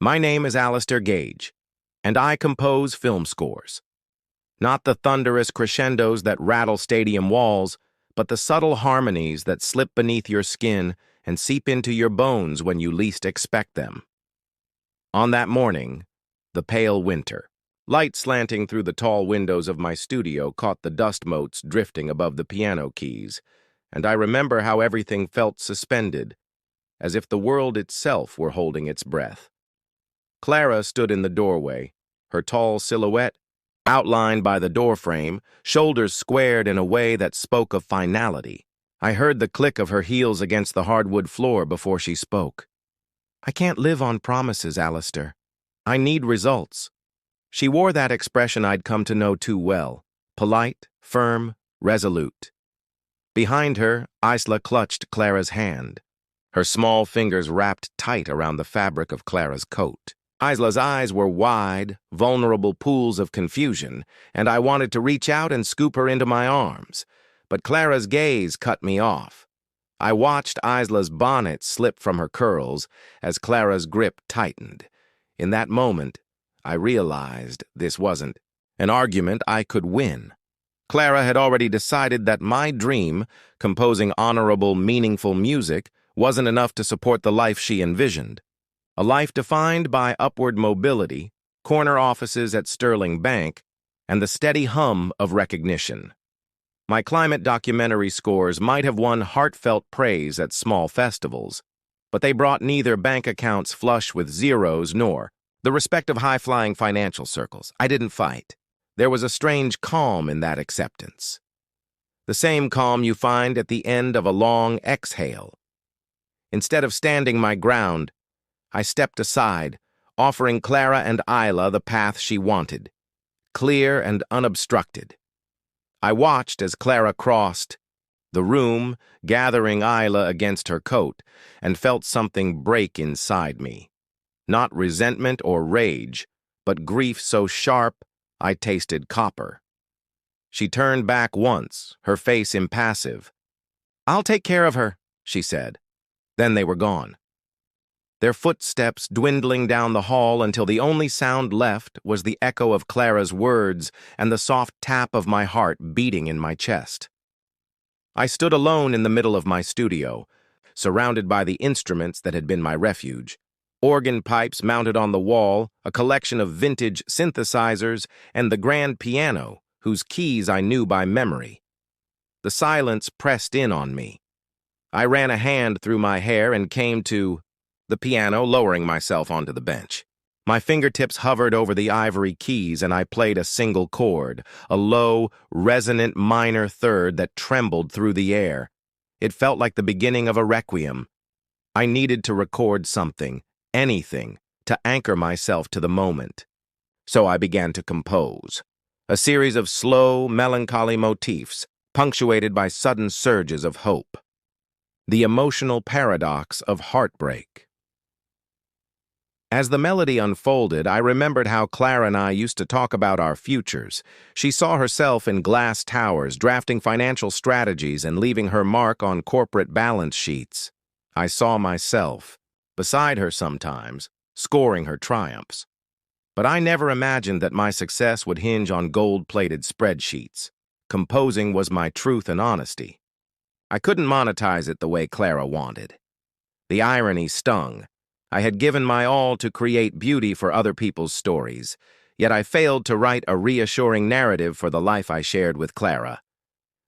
My name is Alistair Gage, and I compose film scores. Not the thunderous crescendos that rattle stadium walls, but the subtle harmonies that slip beneath your skin and seep into your bones when you least expect them. On that morning, the pale winter, light slanting through the tall windows of my studio caught the dust motes drifting above the piano keys, and I remember how everything felt suspended, as if the world itself were holding its breath. Clara stood in the doorway, her tall silhouette outlined by the doorframe, shoulders squared in a way that spoke of finality. I heard the click of her heels against the hardwood floor before she spoke. "I can't live on promises, Alistair. I need results." She wore that expression I'd come to know too well, polite, firm, resolute. Behind her, Isla clutched Clara's hand, her small fingers wrapped tight around the fabric of Clara's coat. Isla's eyes were wide, vulnerable pools of confusion, and I wanted to reach out and scoop her into my arms. But Clara's gaze cut me off. I watched Isla's bonnet slip from her curls as Clara's grip tightened. In that moment, I realized this wasn't an argument I could win. Clara had already decided that my dream, composing honorable, meaningful music, wasn't enough to support the life she envisioned. A life defined by upward mobility, corner offices at Sterling Bank, and the steady hum of recognition. My climate documentary scores might have won heartfelt praise at small festivals, but they brought neither bank accounts flush with zeros nor the respect of high-flying financial circles. I didn't fight. There was a strange calm in that acceptance. The same calm you find at the end of a long exhale. Instead of standing my ground, I stepped aside, offering Clara and Isla the path she wanted, clear and unobstructed. I watched as Clara crossed the room, gathering Isla against her coat, and felt something break inside me. Not resentment or rage, but grief so sharp I tasted copper. She turned back once, her face impassive. "I'll take care of her," she said. Then they were gone. Their footsteps dwindling down the hall until the only sound left was the echo of Clara's words and the soft tap of my heart beating in my chest. I stood alone in the middle of my studio, surrounded by the instruments that had been my refuge. Organ pipes mounted on the wall, a collection of vintage synthesizers, and the grand piano, whose keys I knew by memory. The silence pressed in on me. I ran a hand through my hair and came to the piano, lowering myself onto the bench. My fingertips hovered over the ivory keys and I played a single chord, a low, resonant minor third that trembled through the air. It felt like the beginning of a requiem. I needed to record something, anything, to anchor myself to the moment. So I began to compose, a series of slow, melancholy motifs, punctuated by sudden surges of hope. The emotional paradox of heartbreak. As the melody unfolded, I remembered how Clara and I used to talk about our futures. She saw herself in glass towers, drafting financial strategies and leaving her mark on corporate balance sheets. I saw myself, beside her sometimes, scoring her triumphs. But I never imagined that my success would hinge on gold-plated spreadsheets. Composing was my truth and honesty. I couldn't monetize it the way Clara wanted. The irony stung. I had given my all to create beauty for other people's stories, yet I failed to write a reassuring narrative for the life I shared with Clara.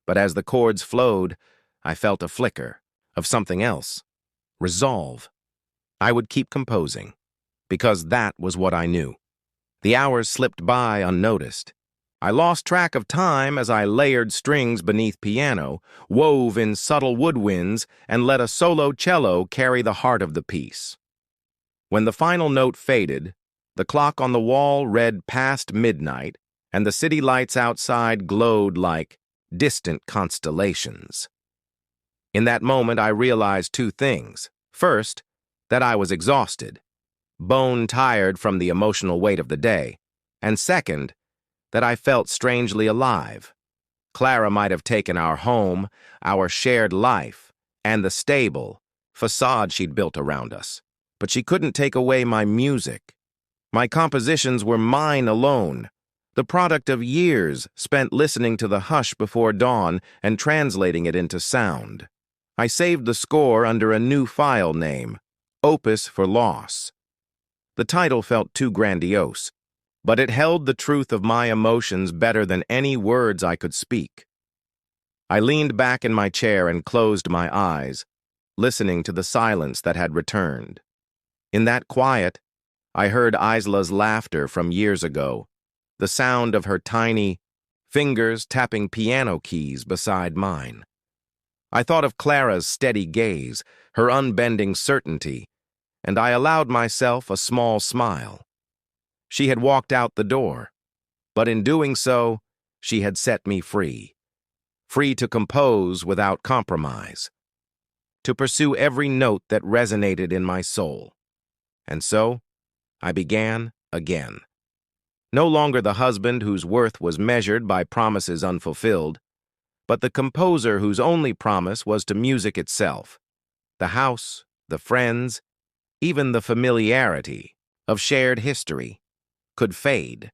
But as the chords flowed, I felt a flicker of something else. Resolve. I would keep composing, because that was what I knew. The hours slipped by unnoticed. I lost track of time as I layered strings beneath piano, wove in subtle woodwinds, and let a solo cello carry the heart of the piece. When the final note faded, the clock on the wall read past midnight, and the city lights outside glowed like distant constellations. In that moment, I realized two things. First, that I was exhausted, bone-tired from the emotional weight of the day, and second, that I felt strangely alive. Clara might have taken our home, our shared life, and the stable facade she'd built around us. But she couldn't take away my music. My compositions were mine alone, the product of years spent listening to the hush before dawn and translating it into sound. I saved the score under a new file name, Opus for Loss. The title felt too grandiose, but it held the truth of my emotions better than any words I could speak. I leaned back in my chair and closed my eyes, listening to the silence that had returned. In that quiet, I heard Isla's laughter from years ago, the sound of her tiny fingers tapping piano keys beside mine. I thought of Clara's steady gaze, her unbending certainty, and I allowed myself a small smile. She had walked out the door, but in doing so, she had set me free. Free to compose without compromise, to pursue every note that resonated in my soul. And so, I began again. No longer the husband whose worth was measured by promises unfulfilled, but the composer whose only promise was to music itself. The house, the friends, even the familiarity of shared history could fade,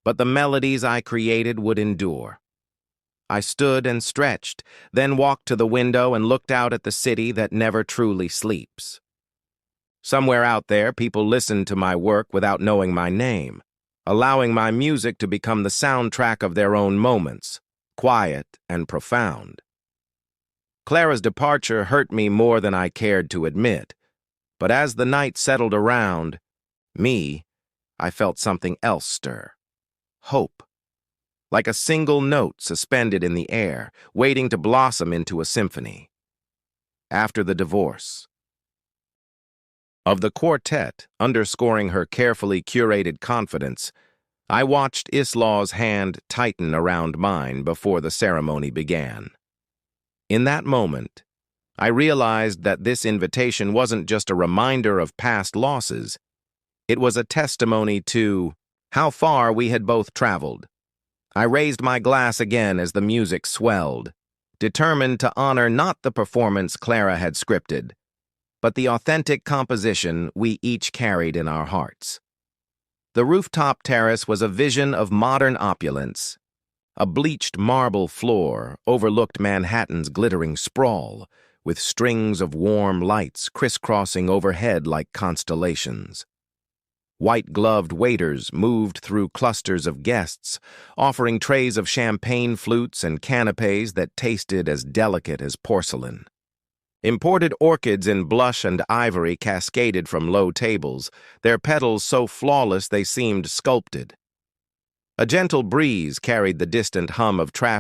but the melodies I created would endure. I stood and stretched, then walked to the window and looked out at the city that never truly sleeps. Somewhere out there, people listened to my work without knowing my name, allowing my music to become the soundtrack of their own moments, quiet and profound. Clara's departure hurt me more than I cared to admit, but as the night settled around me, I felt something else stir. Hope. Like a single note suspended in the air, waiting to blossom into a symphony. After the divorce. Of the quartet, underscoring her carefully curated confidence, I watched Isla's hand tighten around mine before the ceremony began. In that moment, I realized that this invitation wasn't just a reminder of past losses. It was a testimony to how far we had both traveled. I raised my glass again as the music swelled, determined to honor not the performance Clara had scripted, but the authentic composition we each carried in our hearts. The rooftop terrace was a vision of modern opulence. A bleached marble floor overlooked Manhattan's glittering sprawl, with strings of warm lights crisscrossing overhead like constellations. White-gloved waiters moved through clusters of guests, offering trays of champagne flutes and canapes that tasted as delicate as porcelain. Imported orchids in blush and ivory cascaded from low tables, their petals so flawless they seemed sculpted. A gentle breeze carried the distant hum of traffic